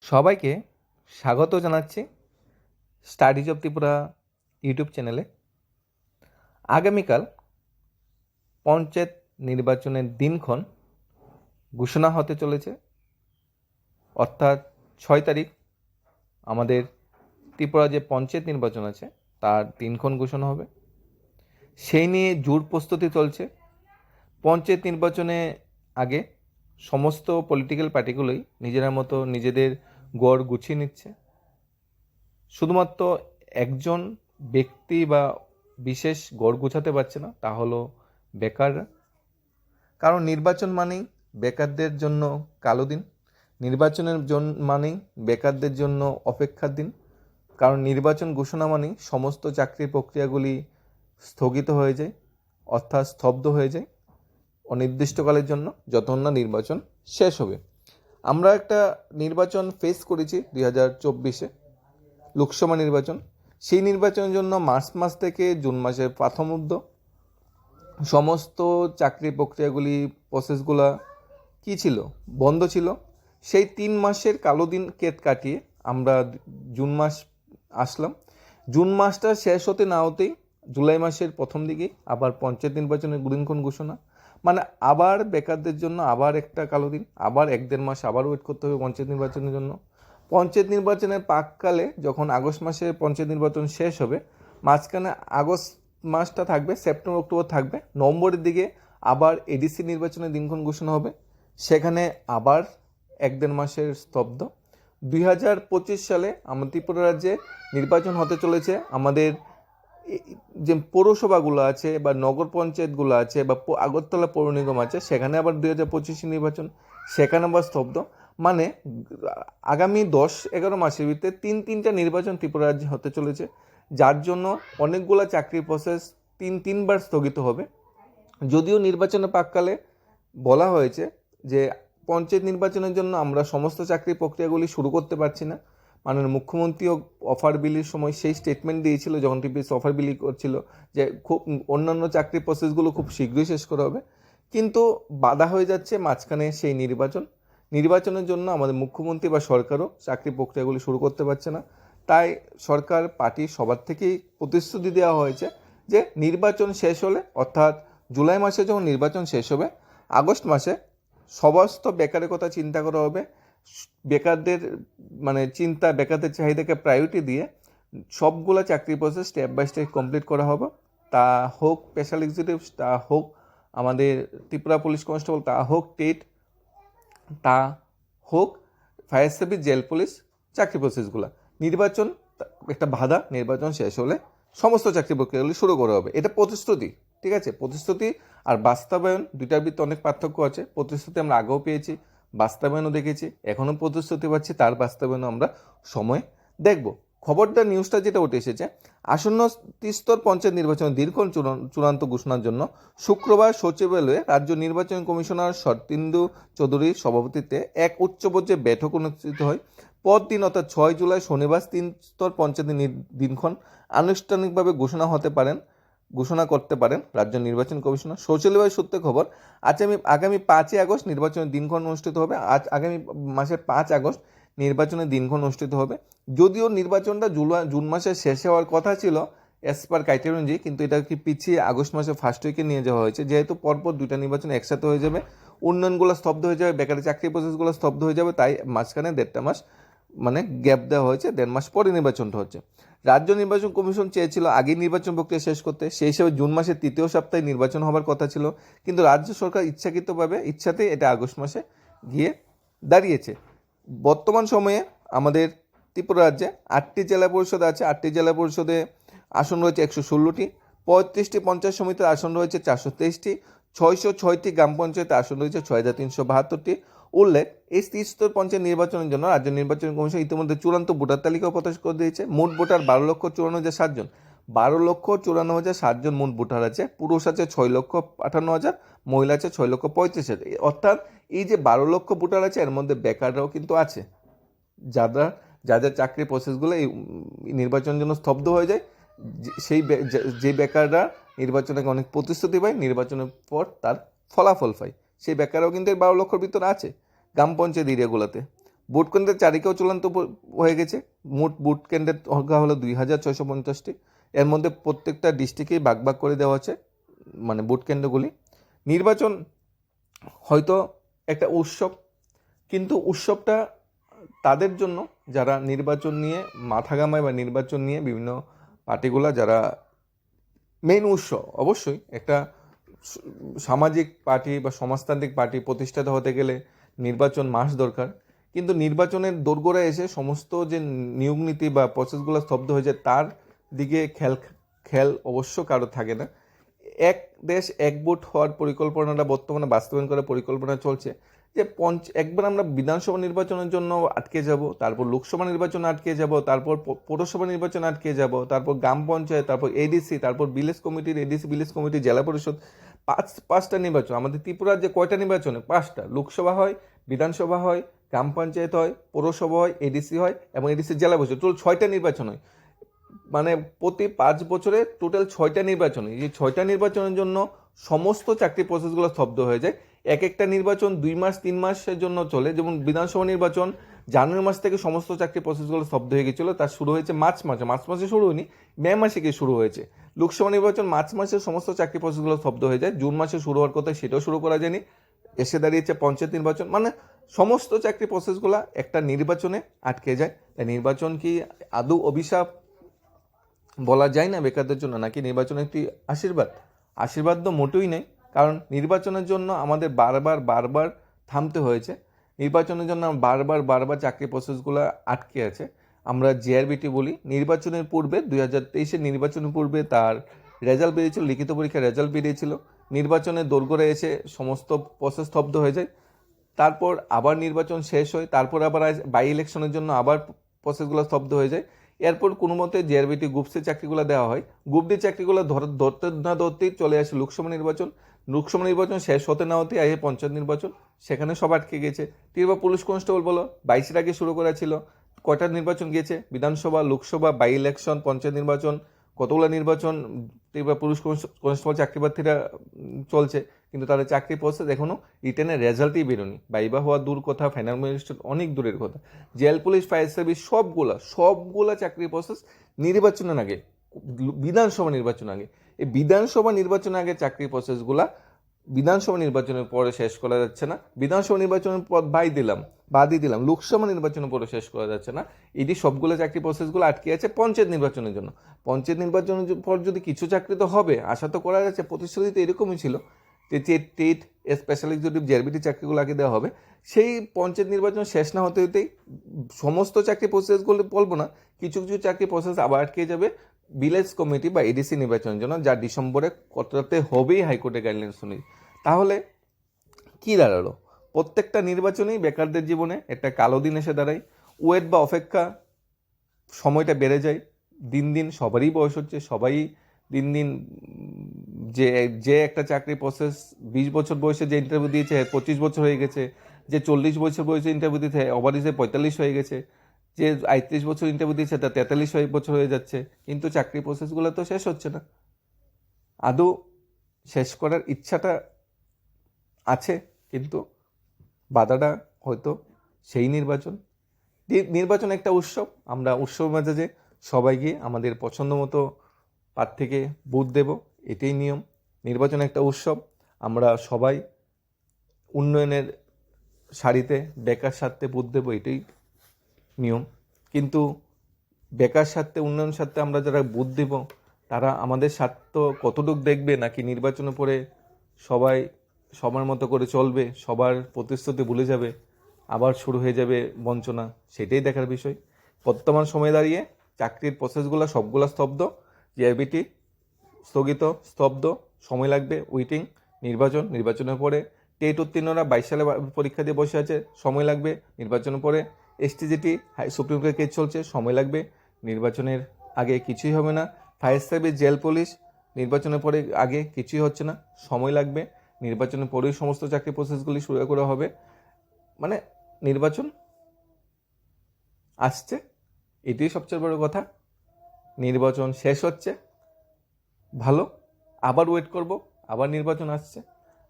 সবাইকে স্বাগত জানাচ্ছি স্টাডিজ অফ ত্রিপুরা ইউটিউব চ্যানেলে। আগামীকাল পঞ্চায়েত নির্বাচনের দিনক্ষণ ঘোষণা হতে চলেছে, অর্থাৎ 6 তারিখ আমাদের ত্রিপুরা যে পঞ্চায়েত নির্বাচন আছে তার দিনক্ষণ ঘোষণা হবে। সেই নিয়ে জোর প্রস্তুতি চলছে। পঞ্চায়েত নির্বাচনে আগে সমস্ত পলিটিক্যাল পার্টিগুলোই নিজেরা মতো নিজেদের গড় গুছিয়ে নিচ্ছে। শুধুমাত্র একজন ব্যক্তি বা বিশেষ গড় গুছাতে পারছে না, তা হলো বেকাররা। কারণ নির্বাচন মানেই বেকারদের জন্য কালো দিন, নির্বাচনের জন্য মানেই বেকারদের জন্য অপেক্ষার দিন। কারণ নির্বাচন ঘোষণা মানেই সমস্ত চাকরির প্রক্রিয়াগুলি স্থগিত হয়ে যায়, অর্থাৎ স্তব্ধ হয়ে যায় অনির্দিষ্টকালের জন্য, যতক্ষণ না নির্বাচন শেষ হবে। আমরা একটা নির্বাচন ফেস করেছি 2024-এ, লোকসভা নির্বাচন। সেই নির্বাচনের জন্য মার্চ মাস থেকে জুন মাসের প্রথম অব্দি সমস্ত চাকরি প্রক্রিয়াগুলি প্রসেসগুলো কী ছিল, বন্ধ ছিল। সেই 3 মাসের কালো দিন কাটিয়ে আমরা জুন মাস আসলাম। জুন মাসটা শেষ হতে না হতেই জুলাই মাসের প্রথম দিকে আবার পঞ্চায়েত নির্বাচনের দিনক্ষণ ঘোষণা। মানে আবার বেকারদের জন্য আবার একটা কালো দিন, আবার 1-1.5 মাস আবার ওয়েট করতে হবে পঞ্চায়েত নির্বাচনের জন্য। পঞ্চায়েত নির্বাচনের পাককালে যখন আগস্ট মাসে পঞ্চায়েত নির্বাচন শেষ হবে, মাঝখানে আগস্ট মাসটা থাকবে, সেপ্টেম্বর অক্টোবর থাকবে, নভেম্বরের দিকে আবার এডিসি নির্বাচনের দিনক্ষণ ঘোষণা হবে। সেখানে আবার 1-1.5 মাসের স্তব্ধ। 2025 সালে আমাদের ত্রিপুরা রাজ্যে নির্বাচন হতে চলেছে। আমাদের যে পৌরসভাগুলো আছে বা নগর পঞ্চায়েতগুলো আছে বা আগরতলা পৌর নিগম আছে, সেখানে আবার 2025 নির্বাচন, সেখানে আবার স্তব্ধ। মানে আগামী 10-11 মাসের ভিতরে 3টা নির্বাচন ত্রিপুরা রাজ্যে হতে চলেছে, যার জন্য অনেকগুলো চাকরির প্রসেস 3বার স্থগিত হবে। যদিও নির্বাচনের পাককালে বলা হয়েছে যে পঞ্চায়েত নির্বাচনের জন্য আমরা সমস্ত চাকরির প্রক্রিয়াগুলি শুরু করতে পারছি না। মাননীয় মুখ্যমন্ত্রীও অফার বিলির সময় সেই স্টেটমেন্ট দিয়েছিল, যখন টিপিএস অফার বিলি করছিল, যে খুব অন্যান্য চাকরির প্রসেসগুলো খুব শীঘ্রই শেষ করা হবে। কিন্তু বাধা হয়ে যাচ্ছে মাঝখানে সেই নির্বাচনের জন্য আমাদের মুখ্যমন্ত্রী বা সরকারও চাকরি প্রক্রিয়াগুলি শুরু করতে পারছে না। তাই সরকার পার্টি সবার থেকেই প্রতিশ্রুতি দেওয়া হয়েছে যে নির্বাচন শেষ হলে, অর্থাৎ জুলাই মাসে যখন নির্বাচন শেষ হবে, আগস্ট মাসে সমস্ত বেকারের কথা চিন্তা করা হবে। বেকারদের বেকারদের চাহিদাকে প্রায়োরিটি দিয়ে সবগুলো চাকরি process step by step complete করা হবে। তা হোক স্পেশাল এক্সিকিউটিভ, তা হোক আমাদের ত্রিপুরা পুলিশ কনস্টেবল, তা হোক টেট, তা হোক ফায়ার সার্ভিস, জেল পুলিশ চাকরি প্রসেসগুলো। নির্বাচন একটা বাধা, নির্বাচন শেষ হলে সমস্ত চাকরি প্রক্রিয়াগুলি শুরু করা হবে। এটা প্রতিশ্রুতি, ঠিক আছে? প্রতিশ্রুতি আর বাস্তবায়ন দুইটার ভিতরে অনেক পার্থক্য আছে। প্রতিশ্রুতি আমরা আগেও পেয়েছি, বাস্তবায়নও দেখেছি, এখনও প্রতিশ্রুতি পাচ্ছি, তার বাস্তবায়নও আমরা সময় দেখব। খবরদার নিউজটা যেটা উঠে এসেছে, আসন্ন ত্রিস্তর পঞ্চায়েত নির্বাচনের দীর্ঘ চূড়ান্ত ঘোষণার জন্য শুক্রবার সচিবালয়ে রাজ্য নির্বাচন কমিশনার শরদিন্দু চৌধুরীর সভাপতিত্বে এক উচ্চ পর্যায়ে বৈঠক অনুষ্ঠিত হয়। পরদিন অর্থাৎ 6 জুলাই শনিবার 3 স্তর পঞ্চায়েতের দিনক্ষণ আনুষ্ঠানিকভাবে ঘোষণা করতে পারেন রাজ্য নির্বাচন কমিশনার। সচিবালয় সূত্রে খবর, আগামী 5 আগস্ট নির্বাচনের দিনক্ষণ অনুষ্ঠিত হবে। আগামী মাসের 5 আগস্ট নির্বাচনের দিনক্ষণ অনুষ্ঠিত হবে। যদিও নির্বাচনটা জুন মাসের শেষে হওয়ার কথা ছিল অ্যাজ পার ক্রাইটেরিয়া অনুযায়ী, কিন্তু এটা কি পিছিয়ে আগস্ট মাসের ফার্স্ট উইকে নিয়ে যাওয়া হয়েছে। যেহেতু পরপর 2টা নির্বাচন একসাথে হয়ে যাবে, উন্নয়নগুলো স্তব্ধ হয়ে যাবে, বেকারি চাকরি প্রসেসগুলো স্তব্ধ হয়ে যাবে, তাই মাঝখানে 1.5 মাস গ্যাপ দেওয়া হয়েছে। 1.5 মাস পরে নির্বাচনটা হচ্ছে। রাজ্য নির্বাচন কমিশন চেয়েছিল আগেই নির্বাচন প্রক্রিয়া শেষ করতে, সেই হিসেবে জুন মাসের 3য় সপ্তাহে নির্বাচন হবার কথা ছিল, কিন্তু রাজ্য সরকার ইচ্ছাতেই এটা আগস্ট মাসে গিয়ে দাঁড়িয়েছে। বর্তমান সময়ে আমাদের ত্রিপুরা রাজ্যে 8টি জেলা পরিষদ আছে। 8টি জেলা পরিষদে আসন রয়েছে 116টি, 35টি পঞ্চায়েত সমিতির আসন রয়েছে 423টি, 606টি গ্রাম পঞ্চায়েতে আসন রয়েছে 6372টি। উল্লেখ, এই ত্রিস্তর পঞ্চায়েত নির্বাচনের জন্য রাজ্য নির্বাচন কমিশন ইতিমধ্যে চূড়ান্ত ভোটার তালিকাও প্রকাশ করে দিয়েছে। মোট ভোটার 12,54,007 জন। 12,54,007 জন মোট ভোটার আছে। পুরুষ আছে 6,58,000, মহিলা আছে 6,35,000। অর্থাৎ এই যে 12 লক্ষ ভোটার আছে, এর মধ্যে বেকাররাও কিন্তু আছে, যাদের চাকরি প্রসেসগুলো এই নির্বাচনের জন্য স্তব্ধ হয়ে যায়। যে বেকাররা নির্বাচনে অনেক প্রতিশ্রুতি পায়, নির্বাচনের পর তার ফলাফল পায়, সেই বেকাররাও কিন্তু 12 লক্ষের ভিতরে আছে গ্রাম পঞ্চায়েত এরিয়াগুলোতে। বুট কেন্দ্রের তালিকাও চূড়ান্ত হয়ে গেছে। মোট বুট কেন্দ্রের সংখ্যা হলো 2650টি। এর মধ্যে প্রত্যেকটা ডিস্ট্রিক্টেই ভাগ ভাগ করে দেওয়া আছে মানে বুট কেন্দ্রগুলি। নির্বাচন হয়তো একটা উৎসব, কিন্তু উৎসবটা তাদের জন্য যারা নির্বাচন নিয়ে মাথা ঘামায় বা নির্বাচন নিয়ে বিভিন্ন পার্টিগুলা যারা মেইন উৎস। অবশ্যই একটা সামাজিক পার্টি বা সমাজতান্ত্রিক পার্টি প্রতিষ্ঠাতা হতে গেলে নির্বাচন মাস দরকার, কিন্তু নির্বাচনের দোরগোড়ায় এসে সমস্ত যে নিয়োগ নীতি বা প্রসেসগুলো স্তব্ধ হয়ে যায় তার দিকে খেয়াল অবশ্য কারো থাকে না। এক দেশ এক ভোট হওয়ার পরিকল্পনাটা বর্তমানে বাস্তবায়ন করার পরিকল্পনা চলছে, যে একবার আমরা বিধানসভা নির্বাচনের জন্য আটকে যাব, তারপর লোকসভা নির্বাচনে আটকে যাব, তারপর পৌরসভা নির্বাচনে আটকে যাব, তারপর গ্রাম পঞ্চায়েত, তারপর এডিসি, তারপর ভিলেজ কমিটির এডিসি, ভিলেজ কমিটি, জেলা পরিষদ, পাঁচটা নির্বাচন। আমাদের ত্রিপুরার যে কয়টা নির্বাচনে, 5টা। লোকসভা হয়, বিধানসভা হয়, গ্রাম পঞ্চায়েত হয়, পৌরসভা হয়, এডিসি হয় এবং এডিসি জেলা পরিষদ, টোটাল 6টা নির্বাচন হয়। মানে প্রতি 5 বছরে টোটাল 6টা নির্বাচন। এই 6টা নির্বাচনের জন্য সমস্ত চাকরি প্রসেসগুলো স্তব্ধ হয়ে যায়। এক একটা নির্বাচন 2 মাস 3 মাসের জন্য চলে। যেমন বিধানসভা নির্বাচন জানুয়ারি মাস থেকে সমস্ত চাকরি প্রসেসগুলো স্তব্ধ হয়ে গেছিলো। তার শুরু হয়েছে মার্চ মাসে শুরু হয়নি, মে মাসে গিয়ে শুরু হয়েছে। লোকসভা নির্বাচন মার্চ মাসে সমস্ত চাকরি প্রসেসগুলো স্তব্ধ হয়ে যায়। জুন মাসে শুরু হওয়ার কথা, সেটাও শুরু করা যায়নি। এসে দাঁড়িয়েছে পঞ্চায়েত নির্বাচন। মানে সমস্ত চাকরি প্রসেসগুলো একটা নির্বাচনে আটকে যায়। তাই নির্বাচন কি আদৌ অভিশাপ বলা যায় না বেকারদের জন্য, নাকি নির্বাচন একটি আশীর্বাদ? আশীর্বাদ তো মোটেই নেই, কারণ নির্বাচনের জন্য আমাদের বারবার থামতে হয়েছে। নির্বাচনের জন্য বারবার চাকরি প্রসেসগুলো আটকে আছে। আমরা জিআরবিটি বলি। নির্বাচনের পূর্বে 2023-এর নির্বাচনের পূর্বে তার রেজাল্ট বেরিয়েছিল, লিখিত পরীক্ষার রেজাল্ট বেরিয়েছিল। নির্বাচনের দোরগোড়ায় এসে সমস্ত প্রসেস স্তব্ধ হয়ে যায়। তারপর আবার নির্বাচন শেষ হয়, তারপর আবার বাই ইলেকশনের জন্য আবার প্রসেসগুলো স্তব্ধ হয়ে যায়। এরপর কোনো মতে জিআরবিটি গ্রুপ সি চাকরিগুলো দেওয়া হয়। গ্রুপ ডি চাকরিগুলো ধরতে না ধরতেই চলে আসে লোকসভা নির্বাচন। লোকসভা নির্বাচন শেষ হতে না হতেই আগে পঞ্চায়েত নির্বাচন, সেখানে সব আটকে গেছে। ত্রিপুরা পুলিশ কনস্টেবল বলো 22-এর আগে শুরু করা ছিল। কয়টা নির্বাচন গিয়েছে? বিধানসভা, লোকসভা, বাই ইলেকশন, পঞ্চায়েত নির্বাচন, কতগুলো নির্বাচন ত্রিপুরা পুলিশ কনস্টেবল চাকরি প্রার্থীরা চলছে, কিন্তু তাদের চাকরি প্রসেস এখনও রিটেনের রেজাল্টই বেরোনি। বাইবা হওয়া দূর কথা, ফাইনাল ম্যাজিস্ট্রেট অনেক দূরের কথা। জেল, পুলিশ, ফায়ার সার্ভিস সবগুলা চাকরি প্রসেস নির্বাচনের আগে, বিধানসভা নির্বাচন আগে। এই বিধানসভা নির্বাচনের আগে চাকরি প্রসেসগুলা বিধানসভা নির্বাচনের পরে শেষ করা যাচ্ছে না। বিধানসভা নির্বাচনের পর বাদই দিলাম লোকসভা নির্বাচনের পরে শেষ করা যাচ্ছে না। এটি সবগুলো চাকরি প্রসেসগুলো আটকে আছে পঞ্চায়েত নির্বাচনের জন্য। পঞ্চায়েত নির্বাচনের পর যদি কিছু চাকরি তো হবে, আশা তো করা যাচ্ছে। প্রতিশ্রুতি তো এরকমই ছিল যে টেট স্পেশাল এক্সিকিউটিভ জিআরবিটি চাকরিগুলো আগে দেওয়া হবে। সেই পঞ্চায়েত নির্বাচন শেষ না হতেই সমস্ত চাকরি প্রসেসগুলো বলবো না, কিছু চাকরি প্রসেস আবার আটকে যাবে ভিলেজ কমিটি বা এডিসি নির্বাচনের জন্য, যা ডিসেম্বরে করতে হবেই হাইকোর্টের গাইডলাইন্স অনুযায়ী। তাহলে কি দাঁড়ালো? প্রত্যেকটা নির্বাচনেই বেকারদের জীবনে একটা কালো দিন এসে দাঁড়ায়। ওয়েট বা অপেক্ষা সময়টা বেড়ে যায়। দিন সবারই বয়স হচ্ছে, সবাই দিন যে যে একটা চাকরি প্রসেস 20 বছর বয়সে যে ইন্টারভিউ দিয়েছে 25 বছর হয়ে গেছে, যে 40 বছর বয়সে ইন্টারভিউ দিতে ওভারেজে 45 হয়ে গেছে, যে 38 বছর ইন্টারভিউ দিয়েছে তার 43 বছর হয়ে যাচ্ছে, কিন্তু চাকরি প্রসেসগুলো তো শেষ হচ্ছে না। আদৌ শেষ করার ইচ্ছাটা আছে, কিন্তু বাধাটা হয়তো সেই নির্বাচন একটা উৎসব। আমরা উৎসব মেজাজে সবাই গিয়ে আমাদের পছন্দ মতো প্রার্থীকে ভোট দেব, এটাই নিয়ম। নির্বাচন একটা উৎসব, আমরা সবাই উন্নয়নের সারিতে বেকার স্বার্থে ভোট দেব, এটাই নিয়ম। কিন্তু বেকার স্বার্থে, উন্নয়ন স্বার্থে আমরা যারা ভোট দেব তারা আমাদের স্বার্থ কতটুকু দেখবে, নাকি নির্বাচনে পরে সবাই সবার মতো করে চলবে, সবার প্রতিশ্রুতি ভুলে যাবে, আবার শুরু হয়ে যাবে বঞ্চনা, সেটাই দেখার বিষয়। বর্তমান সময়ে দাঁড়িয়ে চাকরির প্রসেসগুলো সবগুলো স্তব্ধ। জিআরবিটি স্থগিত, স্তব্ধ, সময় লাগবে ওয়েটিং। নির্বাচনের পরে টেট উত্তীর্ণরা 22 সালে পরীক্ষা দিয়ে বসে আছে, সময় লাগবে। নির্বাচনের পরে এসটিজিটি সুপ্রিম কোর্টের কেস চলছে, সময় লাগবে। নির্বাচনের আগে কিছুই হবে না। ফায়ার সার্ভিস, জেল, পুলিশ নির্বাচনের পরে আগে কিছুই হচ্ছে না, সময় লাগবে। নির্বাচনের পরেই সমস্ত চাকরি প্রসেসগুলি শুরু করা হবে। মানে নির্বাচন আসছে, এটাই সবচেয়ে বড় কথা। নির্বাচন শেষ হচ্ছে, ভালো, আবার ওয়েট করব, আবার নির্বাচন আসছে,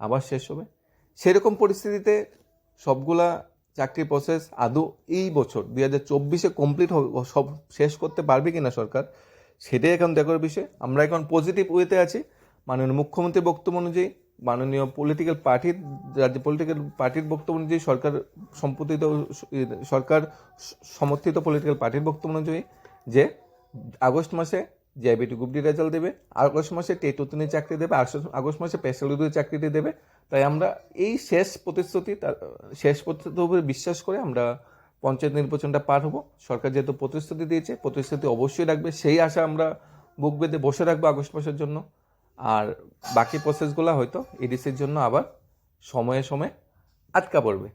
আবার শেষ হবে। সেরকম পরিস্থিতিতে সবগুলা চাকরির প্রসেস আদৌ এই বছর 2024-এ কমপ্লিট সব শেষ করতে পারবে কিনা সরকার, সেটাই এখন দেখার বিষয়। আমরা এখন পজিটিভ ওয়েতে আছি। মাননীয় মুখ্যমন্ত্রীর বক্তব্য অনুযায়ী, মাননীয় রাজ্য পলিটিক্যাল পার্টির বক্তব্য অনুযায়ী, সরকার সমর্থিত পলিটিক্যাল পার্টির বক্তব্য অনুযায়ী যে আগস্ট মাসে জেআইবিটি গ্রুপ ডি রেজাল্ট দেবে, আগস্ট মাসে টেট উত্তীর্ণের চাকরি দেবে, আগস্ট মাসে স্পেশালিটির চাকরিটি দেবে। তাই আমরা এই শেষ প্রতিশ্রুতির উপরে বিশ্বাস করে আমরা পঞ্চায়েত নির্বাচনটা পার হবো। সরকার যেহেতু প্রতিশ্রুতি দিয়েছে, প্রতিশ্রুতি অবশ্যই রাখবে, সেই আশা আমরা বুক বেঁধে বসে রাখবো আগস্ট মাসের জন্য। আর বাকি প্রসেসগুলো হয়তো এডিসির জন্য আবার সময়ে সময়ে আটকা পড়বে।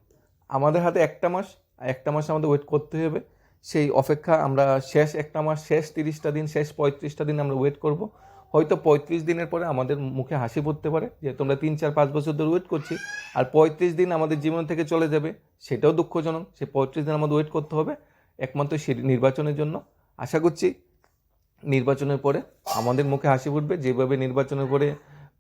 আমাদের হাতে একটা মাস আমাদের ওয়েট করতে হবে। সেই অপেক্ষা আমরা শেষ একটা মাস, শেষ 30টা দিন, শেষ 35টা দিন আমরা ওয়েট করব। হয়তো 35 দিনের পরে আমাদের মুখে হাসি পড়তে পারে যে তোমরা 3-4-5 বছর ধরে ওয়েট করছি, আর 35 দিন আমাদের জীবন থেকে চলে যাবে, সেটাও দুঃখজনক। সেই 35 দিন আমাদের ওয়েট করতে হবে একমাত্র সেই নির্বাচনের জন্য। আশা করছি নির্বাচনের পরে আমাদের মুখে হাসি ফুটবে, যেভাবে নির্বাচনের পরে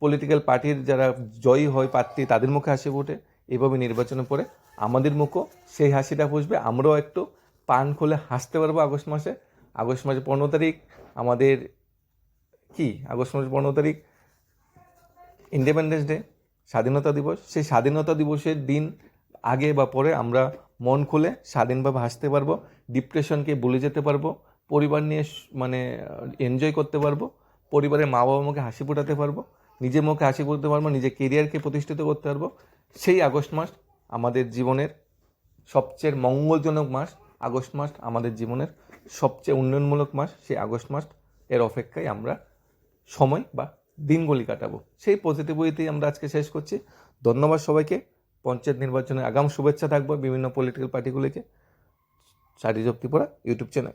পলিটিক্যাল পার্টির যারা জয়ী হয় প্রার্থী তাদের মুখে হাসি ফুটে, এভাবে নির্বাচনের পরে আমাদের মুখও সেই হাসিটা ফুসবে। আমরাও একটু পান খুলে হাসতে পারবো আগস্ট মাসে 15 তারিখ আমাদের আগস্ট মাসের 15 তারিখ ইন্ডিপেন্ডেন্স ডে, স্বাধীনতা দিবস। সেই স্বাধীনতা দিবসের দিন আগে বা পরে আমরা মন খুলে স্বাধীনভাবে হাসতে পারবো, ডিপ্রেশনকে ভুলে যেতে পারবো, পরিবার নিয়ে এনজয় করতে পারবো, পরিবারের মা বাবা মুখে হাসি ফোটাতে পারবো, নিজের মুখে হাসি ফোটাতে পারবো, নিজের কেরিয়ারকে প্রতিষ্ঠিত করতে পারবো। সেই আগস্ট মাস আমাদের জীবনের সবচেয়ে মঙ্গলজনক মাস। আগস্ট মাস আমাদের জীবনের সবচেয়ে উন্নয়নমূলক মাস। সেই আগস্ট মাস এর অপেক্ষায় আমরা সময় বা দিনগুলি কাটাবো। সেই পজিটিভ ওয়েতেই আমরা আজকে শেষ করছি। ধন্যবাদ সবাইকে। পঞ্চায়েত নির্বাচনের আগাম শুভেচ্ছা থাকবে বিভিন্ন পলিটিক্যাল পার্টিগুলিকে। Studies of Tripura YouTube channel.